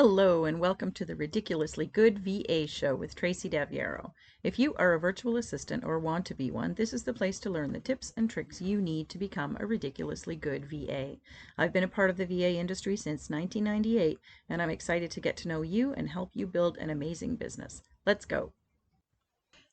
Hello and welcome to the Ridiculously Good VA Show with Tracy Daviero. If you are a virtual assistant or want to be one, this is the place to learn the tips and tricks you need to become a ridiculously good VA. I've been a part of the VA industry since 1998, and I'm excited to get to know you and help you build an amazing business. Let's go.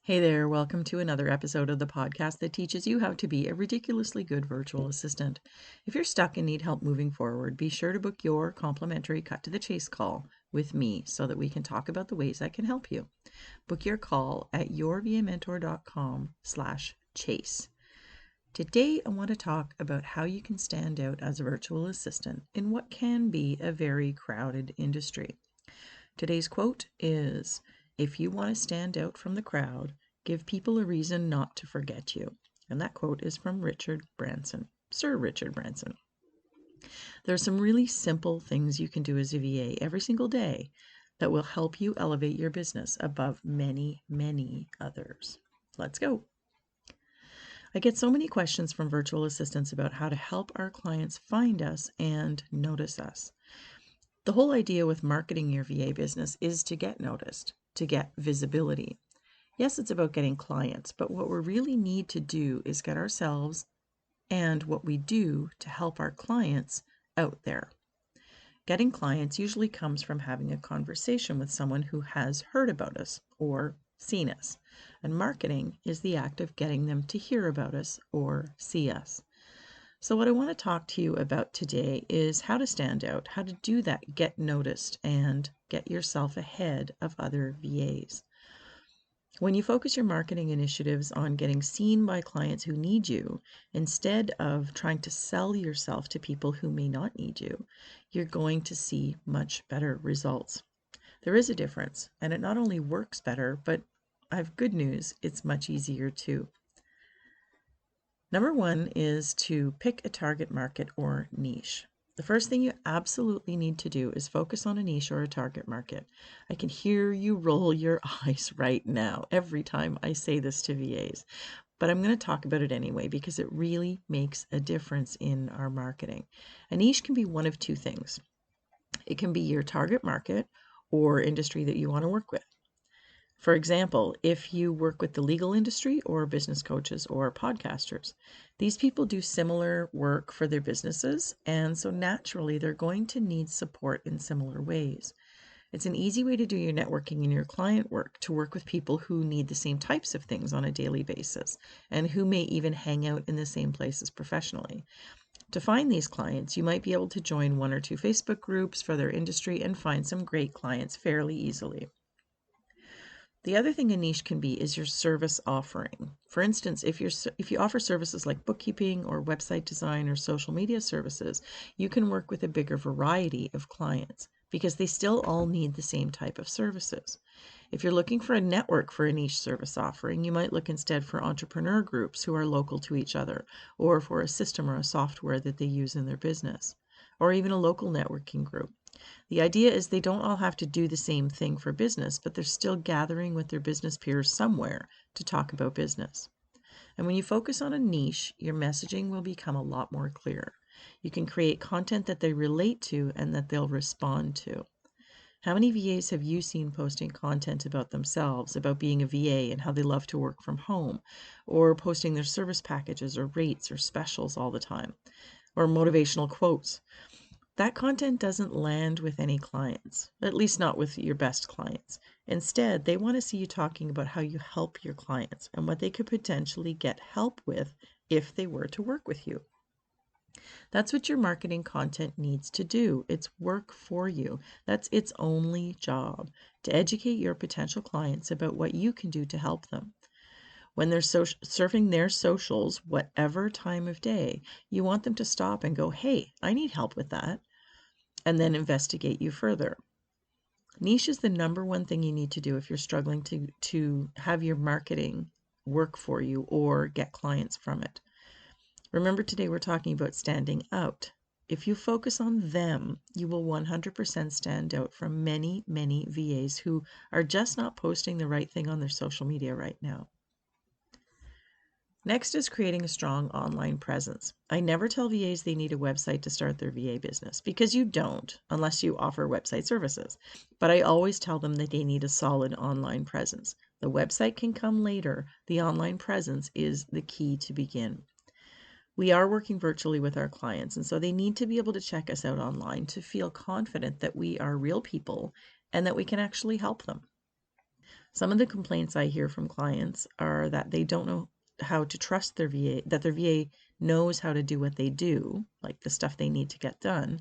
Hey there, welcome to another episode of the podcast that teaches you how to be a ridiculously good virtual assistant. If you're stuck and need help moving forward, be sure to book your complimentary cut to the chase call with me so that we can talk about the ways I can help you. Book your call at yourvamentor.com/chase. Today, I want to talk about how you can stand out as a virtual assistant in what can be a very crowded industry. Today's quote is, "If you want to stand out from the crowd, give people a reason not to forget you." And that quote is from Richard Branson, Sir Richard Branson. There are some really simple things you can do as a VA every single day that will help you elevate your business above many, many others. Let's go. I get so many questions from virtual assistants about how to help our clients find us and notice us. The whole idea with marketing your VA business is to get noticed, to get visibility. Yes, it's about getting clients, but what we really need to do is get ourselves and what we do to help our clients out there. Getting clients usually comes from having a conversation with someone who has heard about us or seen us. And marketing is the act of getting them to hear about us or see us. So what I want to talk to you about today is how to stand out, how to do that, get noticed, and get yourself ahead of other VAs. When you focus your marketing initiatives on getting seen by clients who need you, instead of trying to sell yourself to people who may not need you, you're going to see much better results. There is a difference, and it not only works better, but I have good news, it's much easier too. Number one is to pick a target market or niche. The first thing you absolutely need to do is focus on a niche or a target market. I can hear you roll your eyes right now every time I say this to VAs, but I'm going to talk about it anyway because it really makes a difference in our marketing. A niche can be one of two things. It can be your target market or industry that you want to work with. For example, if you work with the legal industry or business coaches or podcasters, these people do similar work for their businesses, and so naturally they're going to need support in similar ways. It's an easy way to do your networking and your client work to work with people who need the same types of things on a daily basis and who may even hang out in the same places professionally. To find these clients, you might be able to join one or two Facebook groups for their industry and find some great clients fairly easily. The other thing a niche can be is your service offering. For instance, if you offer services like bookkeeping or website design or social media services, you can work with a bigger variety of clients because they still all need the same type of services. If you're looking for a network for a niche service offering, you might look instead for entrepreneur groups who are local to each other, or for a system or a software that they use in their business, or even a local networking group. The idea is they don't all have to do the same thing for business, but they're still gathering with their business peers somewhere to talk about business. And when you focus on a niche, your messaging will become a lot more clear. You can create content that they relate to and that they'll respond to. How many VAs have you seen posting content about themselves, about being a VA and how they love to work from home, or posting their service packages or rates or specials all the time, or motivational quotes? That content doesn't land with any clients, at least not with your best clients. Instead, they want to see you talking about how you help your clients and what they could potentially get help with if they were to work with you. That's what your marketing content needs to do. It's work for you. That's its only job, to educate your potential clients about what you can do to help them. When they're surfing their socials, whatever time of day, you want them to stop and go, "Hey, I need help with that," and then investigate you further. Niche is the number one thing you need to do if you're struggling to have your marketing work for you or get clients from it. Remember, today we're talking about standing out. If you focus on them, you will 100% stand out from many, many VAs who are just not posting the right thing on their social media right now. Next is creating a strong online presence. I never tell VAs they need a website to start their VA business, because you don't unless you offer website services. But I always tell them that they need a solid online presence. The website can come later. The online presence is the key to begin. We are working virtually with our clients, and so they need to be able to check us out online to feel confident that we are real people and that we can actually help them. Some of the complaints I hear from clients are that they don't know how to trust their VA, that their VA knows how to do what they do, like the stuff they need to get done,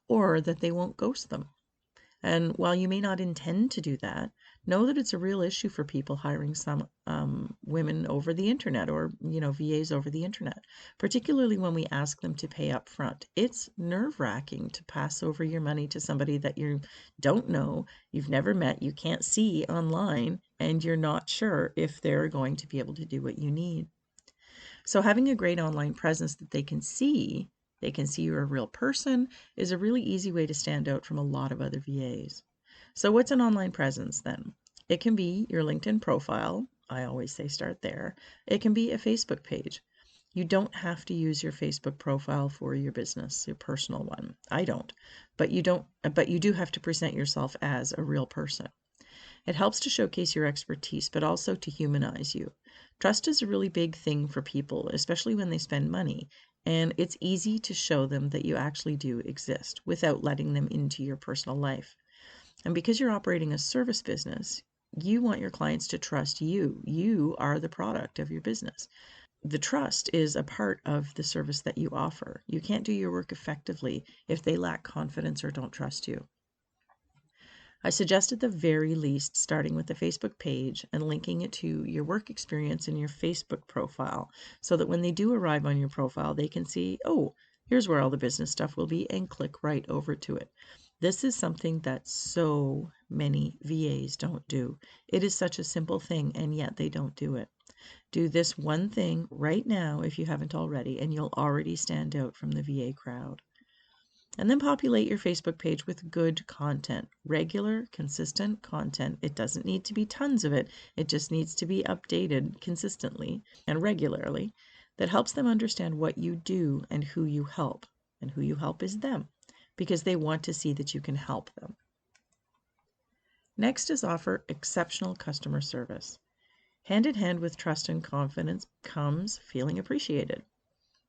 or that they won't ghost them. And while you may not intend to do that, know that it's a real issue for people hiring some women over the internet, or VAs over the internet, particularly when we ask them to pay up front. It's nerve-wracking to pass over your money to somebody that you don't know, you've never met, you can't see online, and you're not sure if they're going to be able to do what you need. So having a great online presence that they can see you're a real person, is a really easy way to stand out from a lot of other VAs. So what's an online presence then? It can be your LinkedIn profile. I always say start there. It can be a Facebook page. You don't have to use your Facebook profile for your business, your personal one. I don't. But you do have to present yourself as a real person. It helps to showcase your expertise, but also to humanize you. Trust is a really big thing for people, especially when they spend money, and it's easy to show them that you actually do exist without letting them into your personal life. And because you're operating a service business, you want your clients to trust you. You are the product of your business. The trust is a part of the service that you offer. You can't do your work effectively if they lack confidence or don't trust you. I suggest at the very least starting with the Facebook page and linking it to your work experience in your Facebook profile, so that when they do arrive on your profile, they can see, oh, here's where all the business stuff will be, and click right over to it. This is something that so many VAs don't do. It is such a simple thing, and yet they don't do it. Do this one thing right now if you haven't already, and you'll already stand out from the VA crowd. And then populate your Facebook page with good content, regular, consistent content. It doesn't need to be tons of it. It just needs to be updated consistently and regularly. That helps them understand what you do and who you help. And who you help is them, because they want to see that you can help them. Next is offer exceptional customer service. Hand in hand with trust and confidence comes feeling appreciated.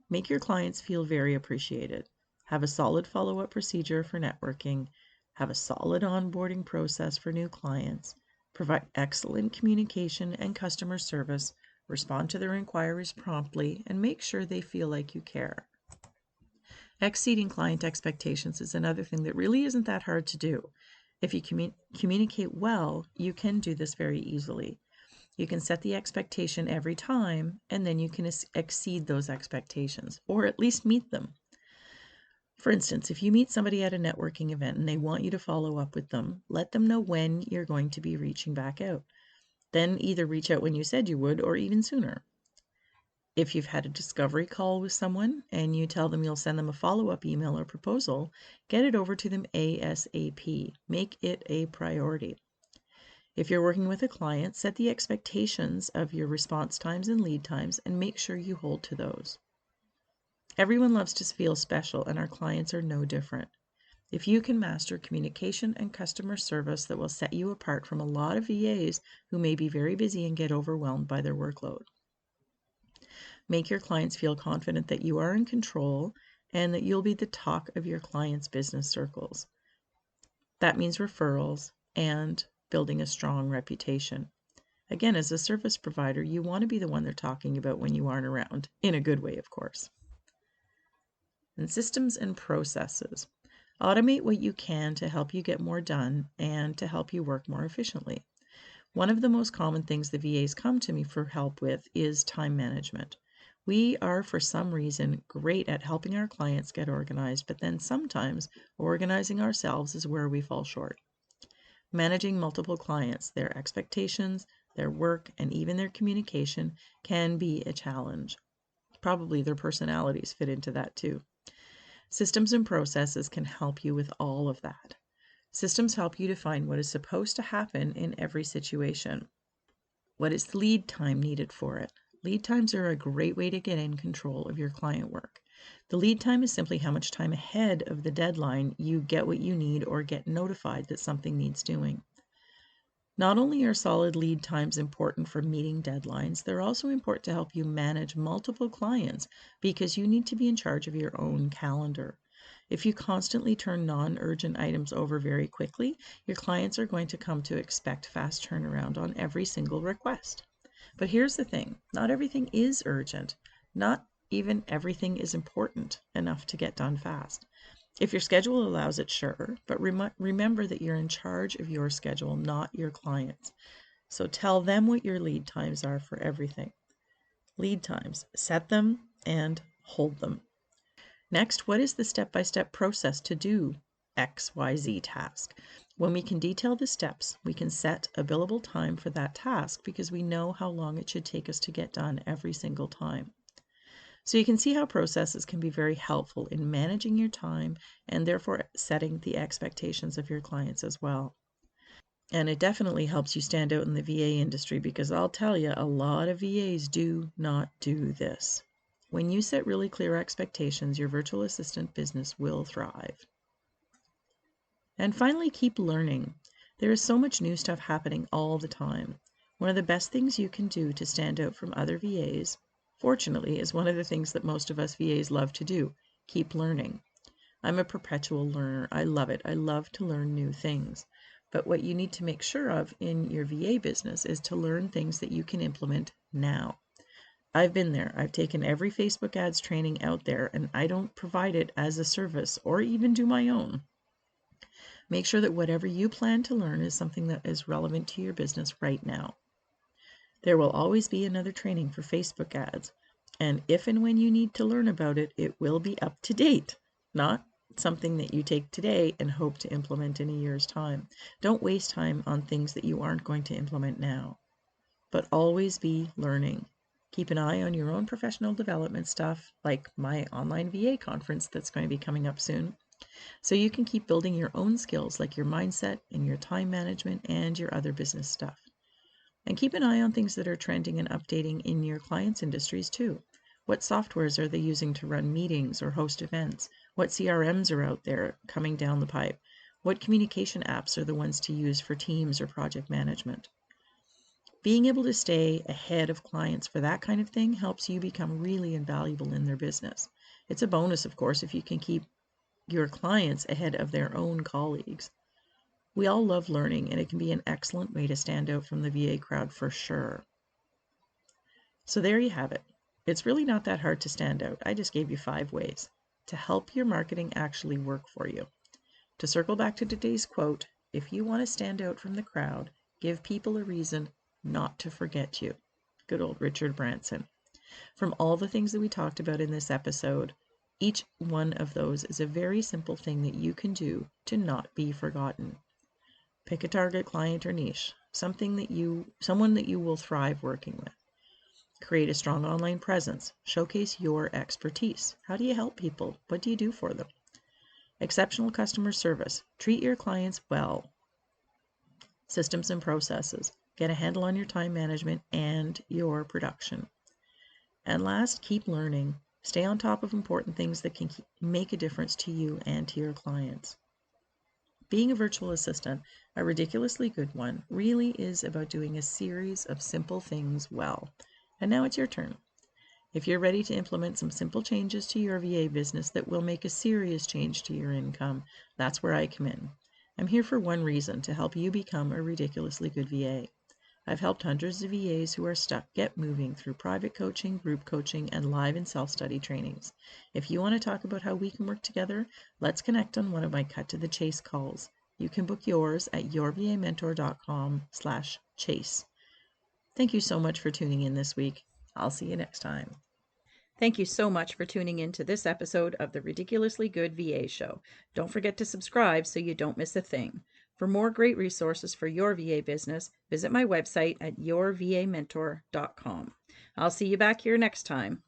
Make your clients feel very appreciated. Have a solid follow-up procedure for networking. Have a solid onboarding process for new clients. Provide excellent communication and customer service. Respond to their inquiries promptly, and make sure they feel like you care. Exceeding client expectations is another thing that really isn't that hard to do. If you communicate well, you can do this very easily. You can set the expectation every time, and then you can exceed those expectations, or at least meet them. For instance, if you meet somebody at a networking event and they want you to follow up with them, let them know when you're going to be reaching back out. Then either reach out when you said you would, or even sooner. If you've had a discovery call with someone and you tell them you'll send them a follow-up email or proposal, get it over to them ASAP. Make it a priority. If you're working with a client, set the expectations of your response times and lead times, and make sure you hold to those. Everyone loves to feel special, and our clients are no different. If you can master communication and customer service, that will set you apart from a lot of VAs who may be very busy and get overwhelmed by their workload. Make your clients feel confident that you are in control and that you'll be the talk of your clients' business circles. That means referrals and building a strong reputation. Again, as a service provider, you want to be the one they're talking about when you aren't around, in a good way, of course. And systems and processes. Automate what you can to help you get more done and to help you work more efficiently. One of the most common things the VAs come to me for help with is time management. We are, for some reason, great at helping our clients get organized, but then sometimes organizing ourselves is where we fall short. Managing multiple clients, their expectations, their work, and even their communication can be a challenge. Probably their personalities fit into that too. Systems and processes can help you with all of that. Systems help you define what is supposed to happen in every situation. What is the lead time needed for it? Lead times are a great way to get in control of your client work. The lead time is simply how much time ahead of the deadline you get what you need or get notified that something needs doing. Not only are solid lead times important for meeting deadlines, they're also important to help you manage multiple clients because you need to be in charge of your own calendar. If you constantly turn non-urgent items over very quickly, your clients are going to come to expect fast turnaround on every single request. But here's the thing, not everything is urgent. Not even everything is important enough to get done fast. If your schedule allows it, sure, but remember that you're in charge of your schedule, not your clients. So tell them what your lead times are for everything. Lead times, set them and hold them. Next, what is the step-by-step process to do XYZ task? When we can detail the steps, we can set a billable time for that task because we know how long it should take us to get done every single time. So you can see how processes can be very helpful in managing your time and therefore setting the expectations of your clients as well. And it definitely helps you stand out in the VA industry because I'll tell you, a lot of VAs do not do this. When you set really clear expectations, your virtual assistant business will thrive. And finally, keep learning. There is so much new stuff happening all the time. One of the best things you can do to stand out from other VAs, fortunately, is one of the things that most of us VAs love to do, keep learning. I'm a perpetual learner. I love it. I love to learn new things. But what you need to make sure of in your VA business is to learn things that you can implement now. I've been there. I've taken every Facebook ads training out there, and I don't provide it as a service or even do my own. Make sure that whatever you plan to learn is something that is relevant to your business right now. There will always be another training for Facebook ads, and if and when you need to learn about it, it will be up to date, not something that you take today and hope to implement in a year's time. Don't waste time on things that you aren't going to implement now, but always be learning. Keep an eye on your own professional development stuff, like my online VA conference that's going to be coming up soon, so you can keep building your own skills like your mindset and your time management and your other business stuff. And keep an eye on things that are trending and updating in your clients' industries too. What softwares are they using to run meetings or host events? What CRMs are out there coming down the pipe? What communication apps are the ones to use for teams or project management? Being able to stay ahead of clients for that kind of thing helps you become really invaluable in their business. It's a bonus, of course, if you can keep your clients ahead of their own colleagues. We all love learning, and it can be an excellent way to stand out from the VA crowd for sure. So there you have it. It's really not that hard to stand out. I just gave you 5 ways to help your marketing actually work for you. To circle back to today's quote, if you want to stand out from the crowd, give people a reason not to forget you. Good old Richard Branson. From all the things that we talked about in this episode, each one of those is a very simple thing that you can do to not be forgotten. Pick a target client or niche, someone that you will thrive working with. Create a strong online presence. Showcase your expertise. How do you help people? What do you do for them? Exceptional customer service. Treat your clients well. Systems and processes. Get a handle on your time management and your production. And last, keep learning. Stay on top of important things that can make a difference to you and to your clients. Being a virtual assistant, a ridiculously good one, really is about doing a series of simple things well. And now it's your turn. If you're ready to implement some simple changes to your VA business that will make a serious change to your income, that's where I come in. I'm here for one reason, to help you become a ridiculously good VA. I've helped hundreds of VAs who are stuck get moving through private coaching, group coaching, and live and self-study trainings. If you want to talk about how we can work together, let's connect on one of my Cut to the Chase calls. You can book yours at yourvamentor.com/chase. Thank you so much for tuning in this week. I'll see you next time. Thank you so much for tuning in to this episode of the Ridiculously Good VA Show. Don't forget to subscribe so you don't miss a thing. For more great resources for your VA business, visit my website at yourvamentor.com. I'll see you back here next time.